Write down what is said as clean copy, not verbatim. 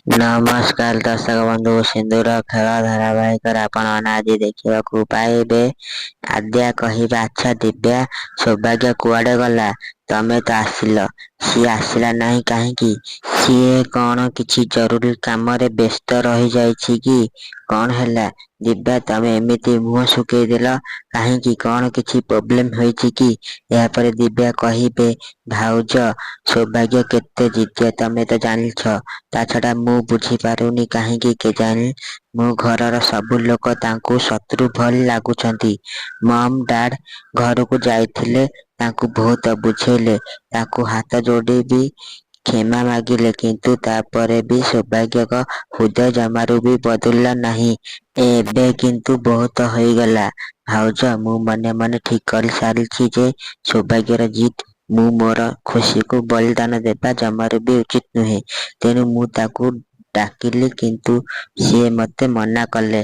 ନମସ୍କାର ଦର୍ଶକ ବନ୍ଧୁ, ସିନ୍ଦୁର ଖେଳ ଧାରାବାହିକରେ ଆପଣମାନେ ଆଜି ଦେଖିବାକୁ ପାଇବେ। ଆଦ୍ୟା କହିବା, ଆଚ୍ଛା ଦିବ୍ୟା, ସୌଭାଗ୍ୟ କୁଆଡେ ଗଲା? ତମେ ତ ଆସିଲ, ସିଏ ଆସିଲା ନାହିଁ କାହିଁକି? ସିଏ କଣ କିଛି ଜରୁରୀ କାମରେ ବ୍ୟସ୍ତ ରହିଯାଇଛି କି? କଣ ହେଲା ଦିବ୍ୟା, ତମେ ଏମିତି ମୁହଁ ଶୁଖେଇଦେଲ କାହିଁକି? କଣ କିଛି ପ୍ରୋବ୍ଲେମ ହୋଇଛି କି? ଏହାପରେ ଦିବ୍ୟା କହିବେ, ଭାଉଜ, ସୌଭାଗ୍ୟ କେତେ ଜିଦିଆ ତମେ ତ ଜାଣିଛ। ତା ଛଡା ମୁଁ ବୁଝିପାରୁନି କାହିଁକି କେଜାଣି ମୋ ଘରର ସବୁ ଲୋକ ତାଙ୍କୁ ଶତ୍ରୁ ଭଳି ଲାଗୁଛନ୍ତି। ମମ୍ ଡାଡ୍ ଘରକୁ ଯାଇଥିଲେ, ତାଙ୍କୁ ବହୁତ ବୁଝେଇଲେ, ତାଙ୍କୁ ହାତ ଯୋଡି ବି କ୍ଷମା ମାଗିଲେ, କିନ୍ତୁ ତାପରେ ବି ସୌଭାଗ୍ୟଙ୍କ ହୃଦୟ ଜମାରୁ ବି ବଦଳିଲା ନାହିଁ। ଏବେ କିନ୍ତୁ ବହୁତ ହୋଇଗଲା ଭାଉଜ, ମୁଁ ମନେ ମନେ ଠିକ କରି ସାରିଛି ଯେ ସୌଭାଗ୍ୟର ଜିଦ୍ ମୁଁ ମୋର ଖୁସିକୁ ବଳିଦାନ ଦେବା ଜମାରୁ ବି ଉଚିତ ନୁହେଁ। ତେଣୁ ମୁଁ ତାକୁ ଡାକିଲି, କିନ୍ତୁ ସିଏ ମତେ ମନା କଲେ।